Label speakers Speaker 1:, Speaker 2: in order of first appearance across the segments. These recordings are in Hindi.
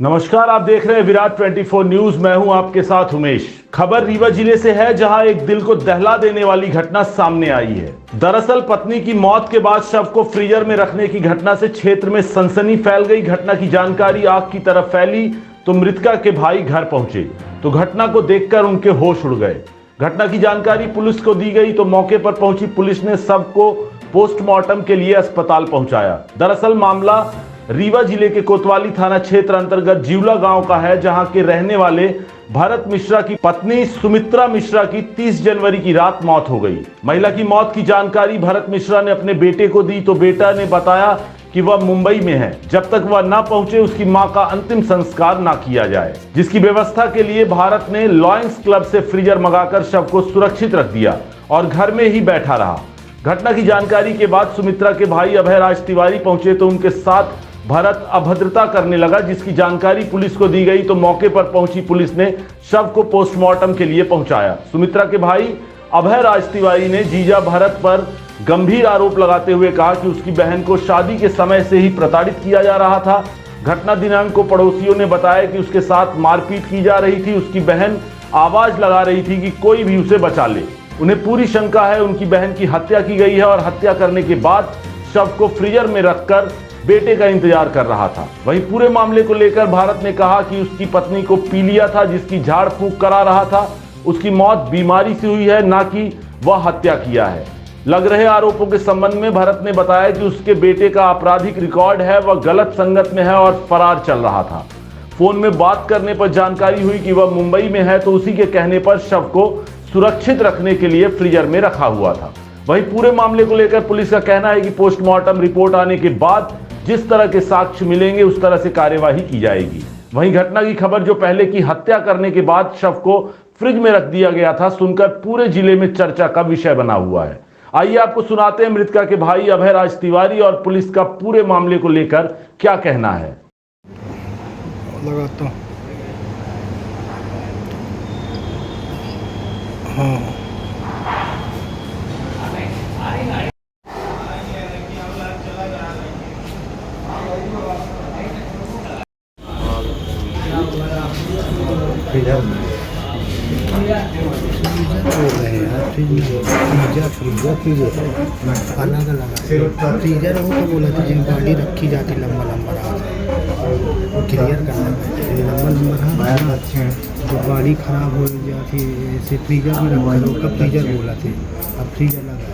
Speaker 1: नमस्कार, आप देख रहे हैं विराट 24 न्यूज। मैं हूं आपके साथ उमेश। खबर रीवा जिले से है, जहां एक दिल को दहला देने वाली घटना सामने आई है। दरअसल पत्नी की मौत के बाद शव को फ्रीजर में रखने की घटना से क्षेत्र में सनसनी फैल गई। घटना की जानकारी आग की तरफ फैली तो मृतका के भाई घर पहुंचे तो घटना को देखकर उनके होश उड़ गए। घटना की जानकारी पुलिस को दी गई तो मौके पर पहुंची पुलिस ने शव को पोस्टमार्टम के लिए अस्पताल पहुंचाया। दरअसल मामला रीवा जिले के कोतवाली थाना क्षेत्र अंतर्गत जिवला गांव का है, जहां के रहने वाले भरत मिश्रा की पत्नी सुमित्रा मिश्रा की 30 जनवरी की रात मौत हो गई। महिला की मौत की जानकारी भरत मिश्रा ने अपने बेटे को दी तो बेटा ने बताया कि वह मुंबई में है, जब तक वह ना पहुंचे उसकी मां का अंतिम संस्कार ना किया जाए, जिसकी व्यवस्था के लिए भारत ने लॉयंस क्लब से फ्रीजर मंगाकर शव को सुरक्षित रख दिया और घर में ही बैठा रहा। घटना की जानकारी के बाद सुमित्रा के भाई अभय राज तिवारी पहुंचे तो उनके साथ भरत अभद्रता करने लगा, जिसकी जानकारी पुलिस को दी गई तो मौके पर पहुंची पुलिस ने शव को पोस्टमार्टम के लिए पहुंचाया। सुमित्रा के भाई अभय राज तिवारी ने जीजा भरत पर गंभीर आरोप लगाते हुए कहा कि उसकी बहन को शादी के समय से ही प्रताड़ित किया जा रहा था। घटना दिनांक को पड़ोसियों ने बताया कि उसके साथ मारपीट की जा रही थी। उसकी बहन आवाज लगा रही थी कि कोई भी उसे बचा ले। उन्हें पूरी शंका है उनकी बहन की हत्या की गई है और हत्या करने के बाद शव को फ्रीजर में रखकर बेटे का इंतजार कर रहा था। वहीं पूरे मामले को लेकर भारत ने कहा कि उसकी पत्नी को पी लिया था, जिसकी झाड़ फूंक करा रहा था। उसकी मौत बीमारी से हुई है, ना कि वह हत्या किया है। लग रहे आरोपों के संबंध में भारत ने बताया कि उसके बेटे का आपराधिक रिकॉर्ड है, वह गलत संगत में है और फरार चल रहा था। फोन में बात करने पर जानकारी हुई कि वह मुंबई में है, तो उसी के कहने पर शव को सुरक्षित रखने के लिए फ्रीजर में रखा हुआ था। वहीं पूरे मामले को लेकर पुलिस का कहना है कि पोस्टमार्टम रिपोर्ट आने के बाद जिस तरह के साक्ष्य मिलेंगे उस तरह से कार्यवाही की जाएगी। वहीं घटना की खबर जो पहले की हत्या करने के बाद शव को फ्रिज में रख दिया गया था, सुनकर पूरे जिले में चर्चा का विषय बना हुआ है। आइए आपको सुनाते हैं मृतका के भाई अभय राज तिवारी और पुलिस का पूरे मामले को लेकर क्या कहना है।
Speaker 2: लगाता हूं। हाँ।
Speaker 3: फ्रीजर में बोल रहे हैं यार, फ्रीजर अलग अलग फ्रीजर हो तो बोला था जिन गाड़ी रखी जाती लंबा लंबा रहा क्लियर करना लंबा जो गाड़ी खराब हो जाती ऐसे फ्रीजर भी रखा लोग का फ्रीजर बोला थे, अब फ्रीजर लगा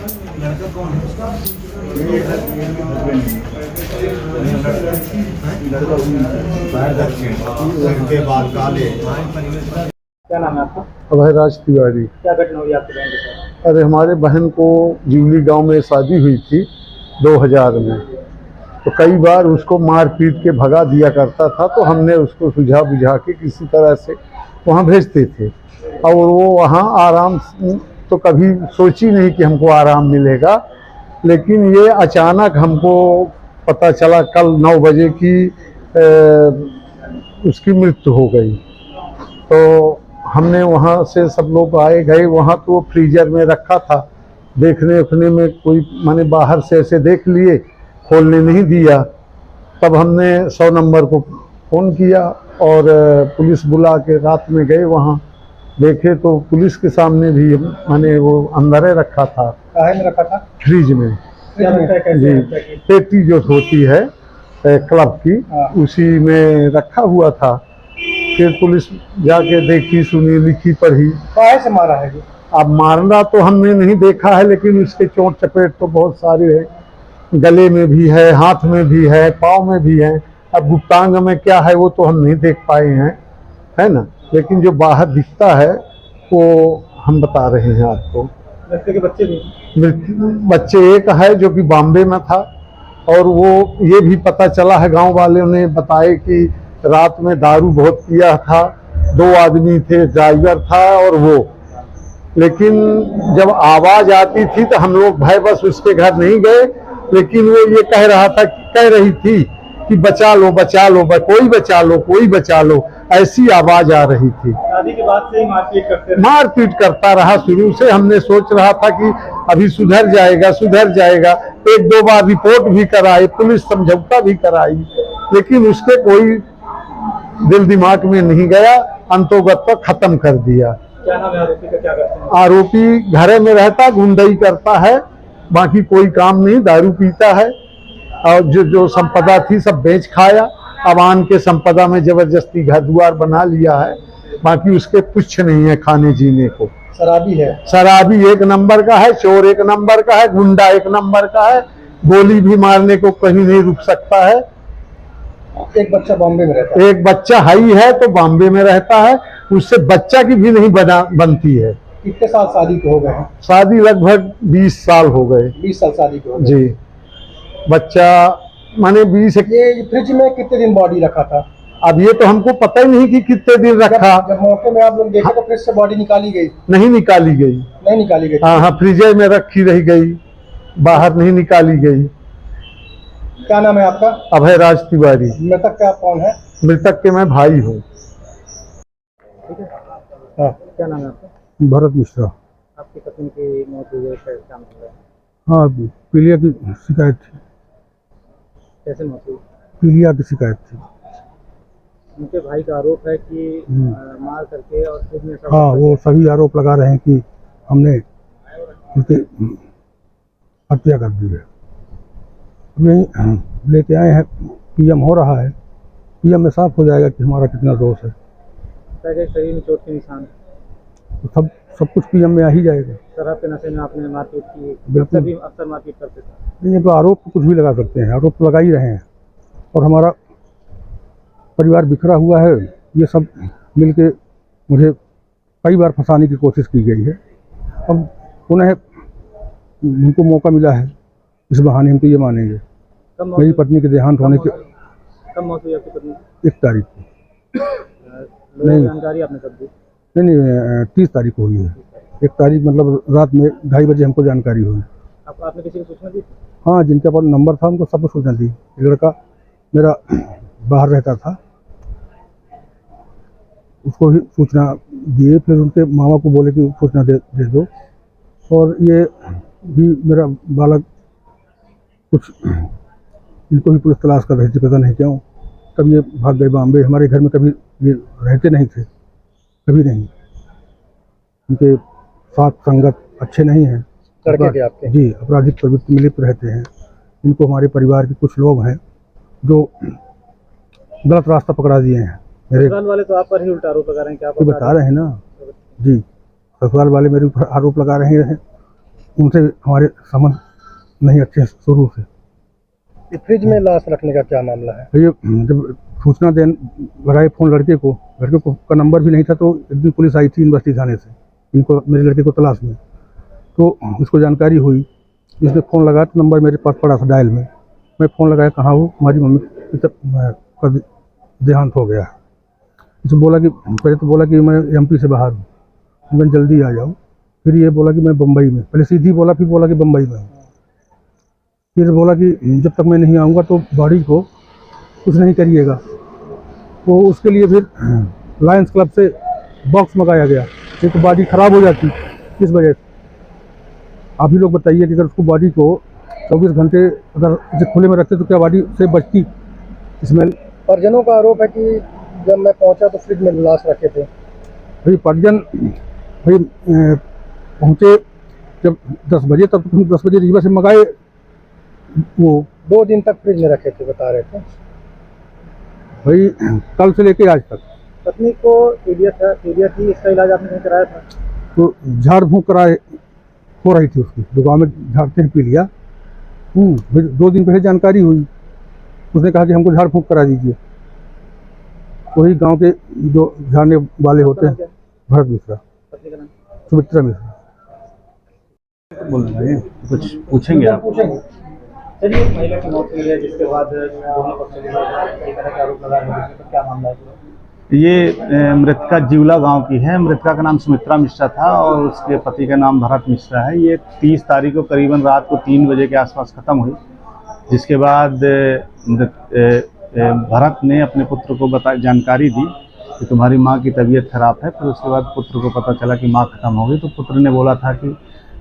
Speaker 4: क्या नाम है आपका?
Speaker 5: अभय राज तिवारी।
Speaker 4: क्या घटना हुई आपकी बहन के साथ?
Speaker 5: अरे हमारे बहन को जिवली गांव में शादी हुई थी 2000 में, तो कई बार उसको मार पीट के भगा दिया करता था, तो हमने उसको सुझा बुझा के किसी तरह से वहाँ भेजते थे और वो वहाँ आराम तो कभी सोची नहीं कि हमको आराम मिलेगा, लेकिन ये अचानक हमको पता चला कल 9 बजे की उसकी मृत्यु हो गई। तो हमने वहाँ से सब लोग आए गए, वहाँ तो वो फ्रीजर में रखा था, देखने उखने में कोई माने बाहर से ऐसे देख लिए, खोलने नहीं दिया। तब हमने 100 नंबर को फ़ोन किया और पुलिस बुला के रात में गए वहाँ, देखे तो पुलिस के सामने भी माने वो अंदर रखा था।
Speaker 4: काहे में रखा था?
Speaker 5: फ्रिज में। जी, पेटी जो होती है क्लब की, उसी में रखा हुआ था। फिर पुलिस जाके देखी, सुनी, लिखी, पढ़ी।
Speaker 4: काहे से मारा है जी?
Speaker 5: अब मारना तो हमने नहीं देखा है, लेकिन उसके चोट चपेट तो बहुत सारे हैं, गले में भी है, हाथ में भी है, पाँव में भी है। अब गुप्तांग में क्या है वो तो हम नहीं देख पाए हैं, है ना, लेकिन जो बाहर दिखता है वो हम बता रहे हैं आपको।
Speaker 4: बच्चे के बच्चे भी?
Speaker 5: बच्चे एक है जो कि बॉम्बे में था, और वो ये भी पता चला है, गांव वालों ने बताए कि रात में दारू बहुत पिया था, 2 आदमी थे, ड्राइवर था और वो। लेकिन जब आवाज आती थी तो हम लोग भय बस उसके घर नहीं गए, लेकिन वो ये कह रही थी कि बचा लो बचा लो, कोई बचा लो, कोई बचा लो, ऐसी आवाज आ रही थी।
Speaker 4: शादी के बाद से ही
Speaker 5: मारपीट करता रहा शुरू से। हमने सोच रहा था कि अभी सुधर जाएगा। 1-2 बार रिपोर्ट भी कराई, पुलिस समझौता भी कराई, लेकिन उसके कोई दिल दिमाग में नहीं गया, अंतोगत पर खत्म कर दिया।
Speaker 4: क्या नाम है आरोपी का, क्या करते हैं?
Speaker 5: आरोपी घरे में रहता, गुंडई करता है, बाकी कोई काम नहीं, दारू पीता है और जो संपदा थी सब बेच खाया। अब आन के संपदा में जबरदस्ती घर द्वार बना लिया है, बाकी उसके कुछ नहीं है खाने जीने को।
Speaker 4: शराबी है।
Speaker 5: शराबी एक नंबर का है, चोर एक नंबर का है, गुंडा एक नंबर का है, गोली भी मारने को कहीं नहीं रुक सकता है।
Speaker 4: एक बच्चा बॉम्बे में रहता है।
Speaker 5: एक बच्चा हाई है तो बॉम्बे में रहता है, उससे बच्चा की भी नहीं बनती है।
Speaker 4: कितने साल शादी को हो गए हैं?
Speaker 5: शादी लगभग 20 साल हो गए।
Speaker 4: 20 साल शादी को हो गए।
Speaker 5: जी, बच्चा माने 20।
Speaker 4: ये फ्रिज में कितने दिन बॉडी रखा था?
Speaker 5: अब ये तो हमको पता ही नहीं कि कितने दिन रखा।
Speaker 4: जब मौके में आप लोग देखे तो फ्रिज से बॉडी निकाली गई?
Speaker 5: नहीं निकाली गई।
Speaker 4: नहीं निकाली गई।
Speaker 5: हाँ हाँ, फ्रीजर में रखी रह गई, बाहर नहीं निकाली गई।
Speaker 4: क्या नाम है आपका?
Speaker 5: अभय राज तिवारी।
Speaker 4: मृतक का कौन है?
Speaker 5: मृतक के मैं भाई हूँ।
Speaker 4: हाँ, क्या नाम है आपका?
Speaker 5: भरत मिश्रा।
Speaker 4: आपकी पत्नी की मौत हुई है, क्या मामला है?
Speaker 5: हाँ, पीलिया की शिकायत थी।
Speaker 4: कैसे मौत हुई?
Speaker 5: पीलिया की शिकायत थी।
Speaker 4: उनके भाई का आरोप है कि मार करके और खुद में
Speaker 5: हाँ, वो सभी आरोप लगा रहे हैं कि हमने उनकी हत्या कर दी है। अभी लेके आए हैं, पीएम हो रहा है, पीएम में साफ हो जाएगा कि हमारा कितना दोष है।
Speaker 4: शरीर में चोट के निशान,
Speaker 5: तो सब कुछ पीएम में आ ही जाएगा।
Speaker 4: शराब के नशे में आपने मारपीट की?
Speaker 5: बिल्कुल।
Speaker 4: सभी अक्सर मारपीट करते थे।
Speaker 5: ये तो आरोप कुछ भी लगा सकते हैं, आरोप लगा ही रहे हैं। और हमारा परिवार बिखरा हुआ है, ये सब मिलके मुझे कई बार फंसाने की कोशिश की गई है। अब पुनः उनको मौका मिला है, इस बहाने हम तो ये मानेंगे। मेरी पत्नी के देहांत होने के
Speaker 4: कब मौत हुई आपकी पत्नी?
Speaker 5: 1 तारीख को।
Speaker 4: नहीं, जानकारी आपने कब दी?
Speaker 5: नहीं, 30 तारीख को हुई है। 1 तारीख मतलब रात में 2:30 बजे हमको जानकारी हुई।
Speaker 4: आपने किसी को सूचना दी?
Speaker 5: हाँ, जिनके पास नंबर था उनको सबको सूचना दी। लड़का मेरा बाहर रहता था, उसको ही सूचना दिए, फिर उनके मामा को बोले कि सूचना दे दो। और ये भी मेरा बालक कुछ इनको भी पुलिस तलाश कर रही थी, पता नहीं क्यों। तब ये भाग गए बॉम्बे। हमारे घर में कभी ये रहते नहीं थे, कभी नहीं। उनके साथ संगत अच्छे नहीं हैं।
Speaker 4: लड़के थे आपके?
Speaker 5: जी, आपराधिक प्रवृत्ति में लिप्त रहते हैं। इनको हमारे परिवार के कुछ लोग हैं जो गलत रास्ता पकड़ा दिए हैं। मेरे
Speaker 4: ससुराल वाले तो आप पर ही उल्टा आरोप लगा रहे हैं। क्या आप
Speaker 5: बता रहे हैं ना जी, ससुराल वाले मेरे ऊपर आरोप लगा रहे हैं। उनसे हमारे संबंध नहीं अच्छे शुरू से।
Speaker 4: फ्रिज में लाश रखने का क्या मामला है?
Speaker 5: ये जब सूचना लगाए फ़ोन लड़के को का नंबर भी नहीं था, तो एक दिन पुलिस आई थी यूनिवर्सिटी थाने से इनको, मेरे लड़के को तलाश में। तो इसको जानकारी हुई, इसने फ़ोन लगाया तो नंबर मेरे पास पड़ा था डायल में। मैं फ़ोन लगाया, कहाँ हो? हमारी मम्मी का देहांत हो गया। इसे बोला कि पहले तो बोला कि मैं एमपी से बाहर हूँ, मैं जल्दी आ जाऊँ। फिर ये बोला कि मैं बम्बई में, पहले सीधी बोला, फिर बोला कि बम्बई में हूँ। फिर बोला कि जब तक मैं नहीं आऊँगा तो बॉडी को कुछ नहीं करिएगा। तो उसके लिए फिर लायंस क्लब से बॉक्स मंगाया गया, नहीं तो बॉडी ख़राब हो जाती। किस वजह से आप ही लोग बताइए कि अगर उसको बॉडी को 24 घंटे अगर इसे खुले में रखते तो क्या बॉडी से बचती स्मेल?
Speaker 4: परिजनों का आरोप है कि जब मैं पहुंचा तो फ्रिज में लाश रखे थे।
Speaker 5: भाई परिजन पहुँचे जब 10 बजे, तब तो 10 बजे रीवा से मंगाए। वो
Speaker 4: 2 दिन तक फ्रिज में रखे थे, बता रहे थे
Speaker 5: भाई, कल से लेके आज तक।
Speaker 4: पत्नी को टीबिया थी, इसका इलाज आपने नहीं कराया था?
Speaker 5: तो झाड़ फूँक कराए हो रही थी उसकी, जो गाँव में झाड़ते हैं पी लिया। फिर 2 दिन पहले जानकारी हुई, उसने कहा कि हमको झाड़ फूँक करा दीजिए। वही गांव के जो झाड़ने वाले होते हैं, भरत मिश्रा।
Speaker 4: पत्नी का नाम?
Speaker 5: सुमित्रा मिश्रा।
Speaker 1: बोल रहे हैं कुछ पूछेंगे आप?
Speaker 4: पूछेंगे। चलिए, एक महिला की मौत हुई है जिसके बाद दोनों पक्षों के लोग एक तरह का आरोप लगा रहे हैं, तो क्या मामला है?
Speaker 1: ये मृतका जिवला गांव की है। मृतका का नाम सुमित्रा मिश्रा था और उसके पति का नाम भरत मिश्रा है। ये 30 तारीख को करीबन रात को 3 बजे के आसपास ख़त्म हुई, जिसके बाद भरत ने अपने पुत्र को जानकारी दी कि तुम्हारी माँ की तबीयत खराब है। फिर उसके बाद पुत्र को पता चला कि माँ ख़त्म हो गई, तो पुत्र ने बोला था कि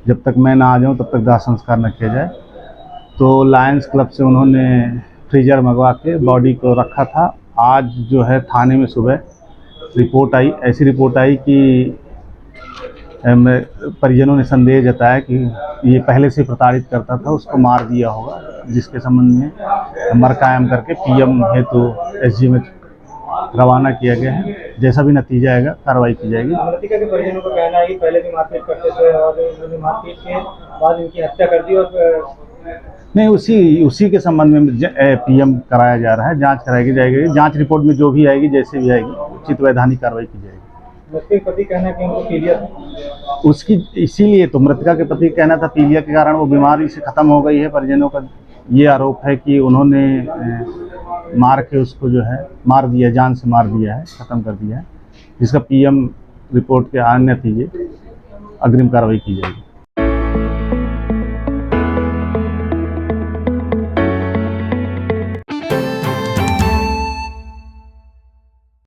Speaker 1: जब तक मैं ना आ जाऊँ तब तक दाह संस्कार न किया जाए। तो लायंस क्लब से उन्होंने फ्रीजर मंगवा के बॉडी को रखा था
Speaker 2: आज जो है थाने में सुबह रिपोर्ट आई, ऐसी रिपोर्ट आई कि परिजनों ने संदेह जताया कि ये पहले से प्रताड़ित करता था, उसको मार दिया होगा, जिसके संबंध में मर कायम करके पीएम हेतु एसजीएमएच रवाना किया गया है। जैसा भी नतीजा आएगा कार्रवाई की जाएगी।
Speaker 4: मृतका के परिजनों का कहना है कि पहले भी मारपीट करते थे और उन्होंने मारपीट के बाद इनकी हत्या कर दी और
Speaker 2: नहीं, उसी के संबंध में पीएम कराया जा रहा है, जांच कराई जाएगी। जांच रिपोर्ट में जो भी आएगी, जैसे भी आएगी, उचित वैधानिक कार्रवाई की जाएगी।
Speaker 4: मृतक के पति कहना है कि उनको पीलिया
Speaker 2: उसकी इसीलिए तो मृतका के पति कहना था पीलिया के कारण वो बीमारी से ख़त्म हो गई है। परिजनों का ये आरोप है कि उन्होंने मार के उसको जो है मार दिया, जान से मार दिया है, ख़त्म कर दिया है, जिसका पीएम रिपोर्ट के आने नतीजे अग्रिम कार्रवाई की जाएगी।